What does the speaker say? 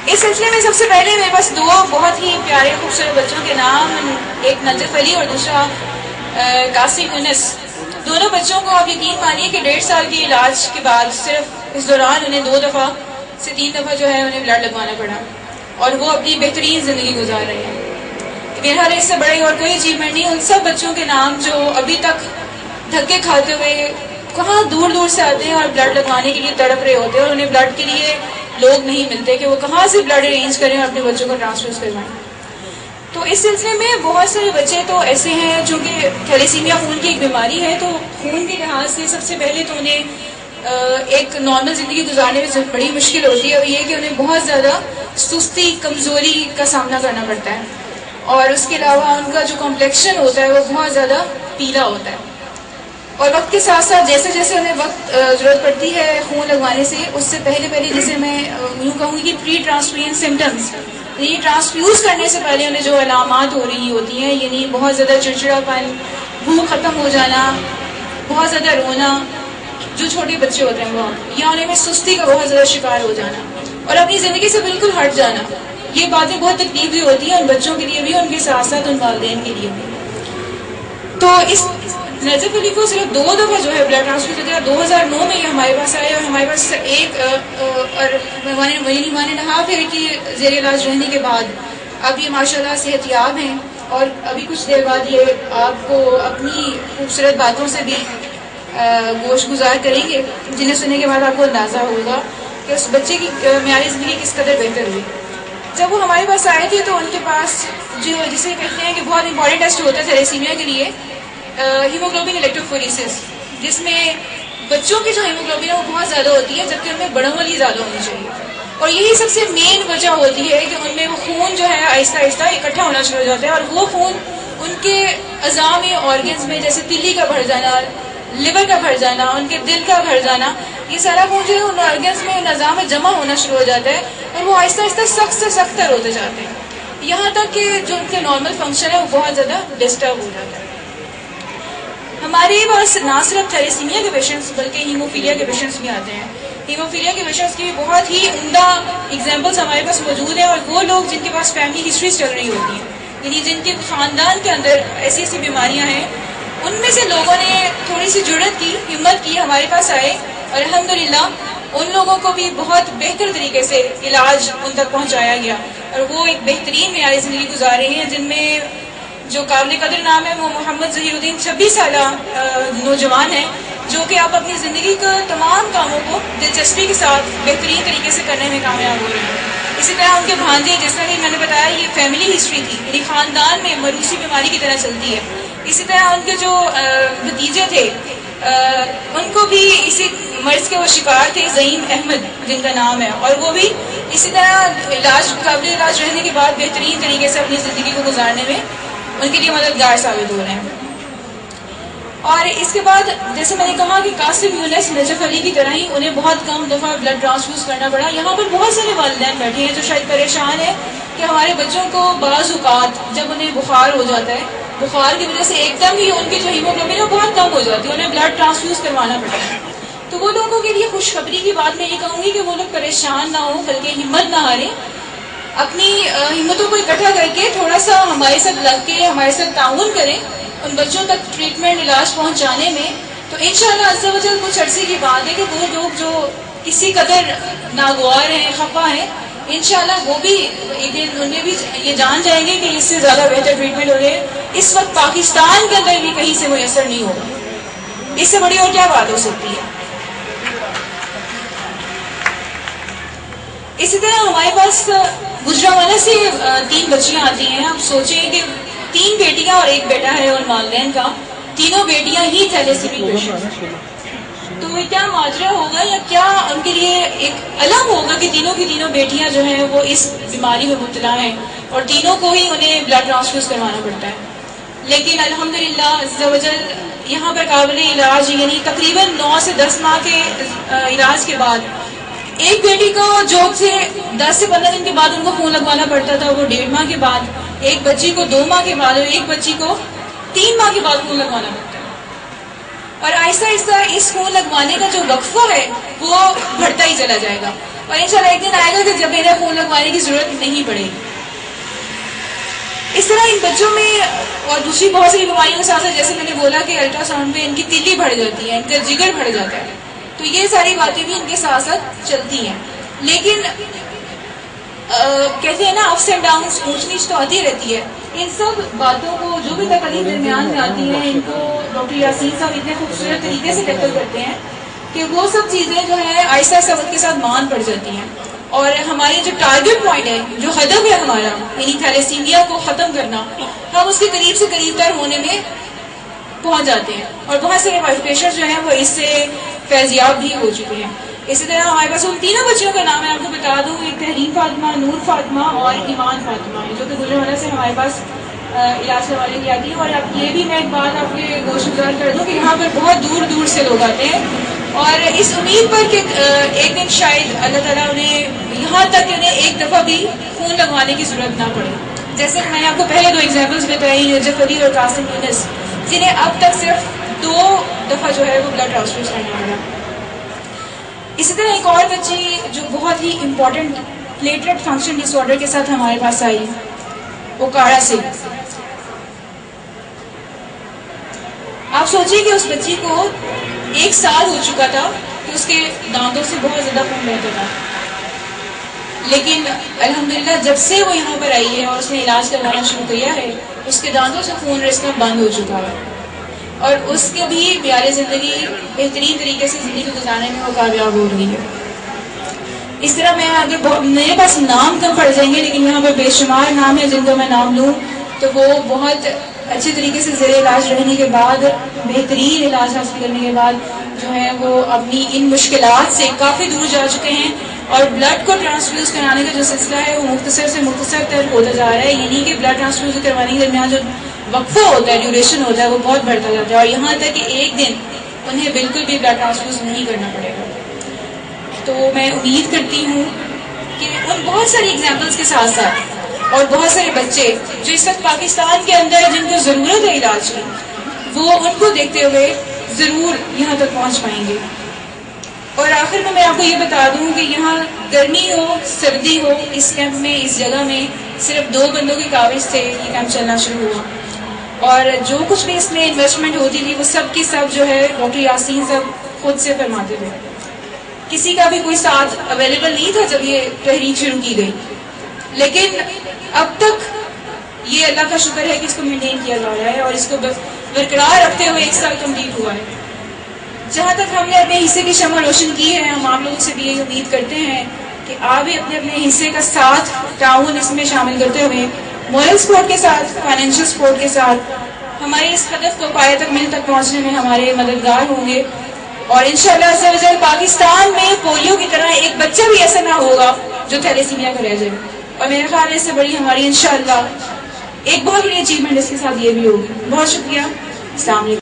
اس سلسلے میں سب سے پہلے میرے پاس دو بہت ہی پیارے خوبصورت بچوں کے نام، ایک نجف علی اور دوسرا قاسم یونس. دونوں بچوں کو آپ یقین مانیے کہ 1.5 سال کے علاج کے بعد صرف اس دوران انہیں 2 دفعہ سے 3 دفعہ جو ہے انہیں بلڈ لگوانا پڑا، اور وہ اپنی بہترین زندگی گزار رہے ہیں. میرے خیال اس سے بڑے اور کوئی اچیومنٹ نہیں. ان سب بچوں کے نام جو ابھی تک دھکے کھاتے ہوئے کہاں دور دور سے آتے ہیں اور بلڈ لگوانے کے لیے تڑپ رہے ہوتے ہیں، اور انہیں بلڈ کے لیے لوگ نہیں ملتے کہ وہ کہاں سے بلڈ ارینج کریں اور اپنے بچوں کو ٹرانسفیوز کروائیں. تو اس سلسلے میں بہت سارے بچے تو ایسے ہیں جو کہ تھیلیسیمیا خون کی ایک بیماری ہے، تو خون کے لحاظ سے سب سے پہلے تو انہیں ایک نارمل زندگی گزارنے میں بڑی مشکل ہوتی ہے، اور یہ کہ انہیں بہت زیادہ سستی کمزوری کا سامنا کرنا پڑتا ہے، اور اس کے علاوہ ان کا جو کمپلیکشن ہوتا ہے وہ بہت زیادہ پیلا ہوتا ہے. اور وقت کے ساتھ ساتھ جیسے جیسے انہیں وقت ضرورت پڑتی ہے خون لگوانے سے، اس سے پہلے جیسے میں یوں کہوں گی کہ پری ٹرانسفیوژن سمٹمز، یعنی ٹرانسفیوز کرنے سے پہلے انہیں جو علامات ہو رہی ہوتی ہیں، یعنی بہت زیادہ چڑچڑا پن، بھوک ختم ہو جانا، بہت زیادہ رونا، جو چھوٹے بچے ہوتے ہیں وہ، یا انہیں میں سستی کا بہت زیادہ شکار ہو جانا اور اپنی زندگی سے بالکل ہٹ جانا، یہ باتیں بہت تکلیف دہ ہوتی ہیں ان بچوں کے لیے بھی، ان کے ساتھ ساتھ ان والدین کے لیے بھی. تو اس نجف علی کو صرف 2 دفعہ جو ہے بلڈ ٹرانسفیوژن کیا. 2009 میں یہ ہمارے پاس آئے، اور ہمارے پاس ایک اور ون اینڈ ہاف ایئر کی زیر علاج رہنے کے بعد اب یہ ماشاءاللہ صحت یاب ہیں، اور ابھی کچھ دیر بعد یہ آپ کو اپنی خوبصورت باتوں سے بھی گوش گزار کریں گے، جنہیں سننے کے بعد آپ کو اندازہ ہوگا کہ اس بچے کی معیاری زندگی کس قدر بہتر ہوئی. جب وہ ہمارے پاس آئے تھے تو ان کے پاس جو جسے کہتے ہیں کہ بہت امپورٹنٹ ٹیسٹ ہوتا ہے تھیلیسیمیا کے لیے، ہیموگلوبن الیکٹروفوریسس، جس میں بچوں کی جو ہیموگلوبن ہے وہ بہت زیادہ ہوتی ہے، جبکہ ان میں بڑوں والی زیادہ ہونی چاہیے. اور یہی سب سے مین وجہ ہوتی ہے کہ ان میں وہ خون جو ہے آہستہ آہستہ اکٹھا ہونا شروع ہو جاتا ہے، اور وہ خون ان کے اعضاء میں، آرگنز میں، جیسے تلی کا بھر جانا، لیور کا بھر جانا، ان کے دل کا بھر جانا، یہ سارا خون جو ہے ان آرگنز میں، ان اعضاء میں جمع ہونا شروع ہو جاتا ہے، اور وہ آہستہ آہستہ سخت سے سخت تر ہوتے جاتے ہیں، یہاں تک کہ جو ان کے نارمل فنکشن ہے وہ بہت زیادہ ڈسٹرب ہو جاتا ہے. ہمارے پاس نہ صرف تھیلیسیمیا کے پیشنٹس بلکہ ہیموفیلیا کے پیشنٹس بھی آتے ہیں. ہیموفیلیا کے پیشنٹس کی بھی بہت ہی عمدہ ایگزامپلس ہمارے پاس موجود ہیں، اور وہ لوگ جن کے پاس فیملی ہسٹریز چل رہی ہوتی ہیں، یعنی جن کے خاندان کے اندر ایسی ایسی بیماریاں ہیں، ان میں سے لوگوں نے تھوڑی سی جرأت کی، ہمت کی، ہمارے پاس آئے، اور الحمدللہ ان لوگوں کو بھی بہت بہتر طریقے سے علاج ان تک پہنچایا گیا، اور وہ ایک بہترین معیاری زندگی گزار رہے ہیں. جن میں جو قابل قدر نام ہے وہ محمد ظہیر الدین، 26 سالہ نوجوان ہیں، جو کہ آپ اپنی زندگی کا تمام کاموں کو دلچسپی کے ساتھ بہترین طریقے سے کرنے میں کامیاب ہو رہے ہیں. اسی طرح ان کے بھانجے، جس طرح میں نے بتایا یہ فیملی ہسٹری تھی، یعنی خاندان میں مروثی بیماری کی طرح چلتی ہے. اسی طرح ان کے جو بھتیجے تھے ان کو بھی اسی مرض کے وہ شکار تھے، زعیم احمد جن کا نام ہے، اور وہ بھی اسی طرح قابل علاج رہنے کے بعد بہترین طریقے سے اپنی زندگی کو گزارنے میں ان کے لیے مددگار ثابت ہو رہے ہیں. اور اس کے بعد جیسے میں نے کہا کہ قاسم یونس نجف علی کی طرح ہی انہیں بہت کم دفعہ بلڈ ٹرانسفیوز کرنا پڑا. یہاں پر بہت سارے والدین بیٹھے ہیں جو شاید پریشان ہیں کہ ہمارے بچوں کو بعض اوقات جب انہیں بخار ہو جاتا ہے، بخار کی وجہ سے ایک دم ہی ان کی جو ہیموگلوبن ہے وہ بہت کم ہو جاتی ہے، انہیں بلڈ ٹرانسفیوز کروانا پڑتا ہے. تو وہ لوگوں کے لیے خوشخبری کی بات میں یہ کہوں گی کہ وہ لوگ پریشان نہ ہوں، بلکہ ہمت نہ ہاریں، اپنی ہمتوں کو اکٹھا کر کے تھوڑا سا ہمارے ساتھ لگ کے ہمارے ساتھ تعاون کریں ان بچوں تک ٹریٹمنٹ علاج پہنچانے میں. تو انشاءاللہ عز و جل کچھ عرصے کی بات ہے کہ وہ لوگ جو کسی قدر ناگوار ہیں، خفا ہیں، انشاءاللہ وہ بھی ایک دن انہیں بھی یہ جان جائیں گے کہ اس سے زیادہ بہتر ٹریٹمنٹ ہو رہے ہیں اس وقت پاکستان کے اندر بھی کہیں سے میسر نہیں ہوگا. اس سے بڑی اور کیا بات ہو سکتی ہے. اسی طرح ہمارے پاس گجرانوالہ سے 3 بچیاں آتی ہیں. آپ سوچیں کہ 3 بیٹیاں اور 1 بیٹا ہے ان والدین کا، تینوں بیٹیاں ہی تھیلیسیمیا پیشنٹ. تو کیا ماجرا ہوگا یا کیا ان کے لیے ایک الگ ہوگا کہ تینوں کی تینوں بیٹیاں جو ہیں وہ اس بیماری میں مبتلا ہیں اور تینوں کو ہی انہیں بلڈ ٹرانسفیوز کروانا پڑتا ہے. لیکن الحمدللہ عز و جل یہاں پر قابل علاج، یعنی تقریباً 9 سے 10 ماہ کے علاج کے بعد ایک بیٹی کو جو سے 10 سے 15 دن کے بعد ان کو خون لگوانا پڑتا تھا وہ 1.5 ماہ کے بعد، ایک بچی کو 2 ماہ کے بعد، اور ایک بچی کو 3 ماہ کے بعد خون لگوانا پڑتا ہے. اور آہستہ آہستہ اس خون لگوانے کا جو وقفہ ہے وہ بڑھتا ہی چلا جائے گا. اور انشاءاللہ ایک دن آئے گا کہ جب انہیں خون لگوانے کی ضرورت نہیں پڑے گی۔ اس طرح ان بچوں میں اور دوسری بہت ساری بیماریوں کے ساتھ جیسے میں نے بولا کہ الٹرا ساؤنڈ میں ان کی تیلی بڑھ جاتی ہے، ان کا جگر بڑھ جاتا ہے، تو یہ ساری باتیں بھی ان کے ساتھ ساتھ چلتی ہیں۔ لیکن کہتے ہیں نا اپس اینڈ ڈاؤنس، اونچ نیچ تو آتی رہتی ہے۔ ان سب باتوں کو جو بھی تکلیف درمیان میں آتی ہیں ان کو ڈاکٹر یاسین صاحب اتنے خوبصورت طریقے سے ٹیکل کرتے ہیں کہ وہ سب چیزیں جو ہیں آہستہ آہستہ وقت کے ساتھ مان پڑ جاتی ہیں، اور ہماری جو ٹارگٹ پوائنٹ ہے، جو ہدف ہے ہمارا، یعنی تھیلیسیمیا کو ختم کرنا، ہم اس کے قریب سے قریب تر ہونے میں پہنچ جاتے ہیں، اور بہت سے پیشنٹ جو ہیں وہ اس سے فیضیاب بھی ہو چکے ہیں۔ اسی طرح ہمارے پاس ان تینوں بچیوں کا نام ہے، آپ کو بتا دوں، ایک تحریم فاطمہ، نور فاطمہ اور ایمان فاطمہ، جو کہ گجرانوالہ سے ہمارے پاس علاج کروانے کی آتی ہے۔ اور اب یہ بھی میں ایک بات آپ کے گوش گزار کر دوں کہ یہاں پر بہت دور دور سے لوگ آتے ہیں، اور اس امید پر کہ ایک دن شاید اللہ تعالیٰ انہیں یہاں تک کہ انہیں ایک دفعہ بھی خون لگوانے کی ضرورت نہ پڑے۔ جیسے کہ میں نے آپ کو پہلے 2 ایگزامپلس بتائی، نجف علی اور قاسم یونس، جنہیں اب تک صرف 2 دفعہ جو ہے وہ بلڈ ٹرانسفیوز کرنا پڑا۔ اسی طرح ایک اور بچی جو بہت ہی امپورٹنٹ پلیٹلیٹ فنکشن ڈس آرڈر کے ساتھ ہمارے پاس آئی، وہ کاڑا سے۔ آپ سوچیے کہ اس بچی کو 1 سال ہو چکا تھا کہ اس کے دانتوں سے بہت زیادہ خون بہتا تھا، لیکن الحمدللہ جب سے وہ یہاں پر آئی ہے اور اس نے علاج کروانا شروع کیا ہے، اس کے دانتوں سے خون رسنا بند ہو چکا ہے، اور اس کے بھی معیار زندگی بہترین طریقے سے زندگی گزارنے میں وہ کامیاب ہو رہی ہے۔ اس طرح میں اگر میرے پاس نام کم پڑ جائیں گے، لیکن یہاں پر بے شمار نام ہے جن کو میں نام لوں تو وہ بہت اچھے طریقے سے زیر علاج رہنے کے بعد، بہترین علاج حاصل کرنے کے بعد جو ہے وہ اپنی ان مشکلات سے کافی دور جا چکے ہیں، اور بلڈ کو ٹرانسفیوز کرانے کا جو سلسلہ ہے وہ مختصر سے مختصر تر ہوتا جا رہا ہے، یعنی کہ بلڈ ٹرانسفیوز کروانے کے درمیان جو وقفہ ہوتا ہے، ڈیوریشن ہوتا ہے، وہ بہت بڑھتا جاتا ہے، اور یہاں تک کہ ایک دن انہیں بالکل بھی بلڈ ٹرانسفیوز نہیں کرنا پڑے گا۔ تو میں امید کرتی ہوں کہ ان بہت ساری ایگزامپلس کے ساتھ ساتھ اور بہت سارے بچے جو اس وقت پاکستان کے اندر جن کو ضرورت ہے علاج کی، وہ ان کو دیکھتے ہوئے ضرور یہاں تک پہنچ پائیں گے۔ اور آخر میں آپ کو یہ بتا دوں کہ یہاں گرمی ہو سردی ہو، اس کیمپ میں، اس جگہ میں صرف 2 بندوں کی کاوش سے یہ کیمپ چلنا شروع ہوا، اور جو کچھ بھی اس میں انویسٹمنٹ ہوتی تھی وہ سب کی سب جو ہے ڈاکٹر یاسین صاحب خود سے فرماتے تھے۔ کسی کا بھی کوئی ساتھ اویلیبل نہیں تھا جب یہ تحریک شروع کی گئی، لیکن اب تک یہ اللہ کا شکر ہے کہ اس کو مینٹین کیا جا رہا ہے، اور اس کو برقرار رکھتے ہوئے 1 سال کمپلیٹ ہوا ہے۔ جہاں تک ہم نے اپنے حصے کی شمع روشن کی ہے، ہم آپ لوگوں سے بھی یہی امید کرتے ہیں کہ آپ بھی اپنے اپنے حصے کا ساتھ تعاون اس میں شامل کرتے ہوئے مورل سپورٹ کے ساتھ، فائنینشیل سپورٹ کے ساتھ ہمارے اس ہدف کو پایہ تک مل تک پہنچنے میں ہمارے مددگار ہوں گے، اور انشاءاللہ عز و جل پاکستان میں پولیو کی طرح ایک بچہ بھی ایسا نہ ہوگا جو تھیلیسیمیا کا رہ جائے، اور میرے خیال ہے اس سے بڑی ہماری انشاءاللہ ایک بہت بڑی اچیومنٹ اس کے ساتھ یہ بھی ہوگی۔ بہت شکریہ، السلام علیکم۔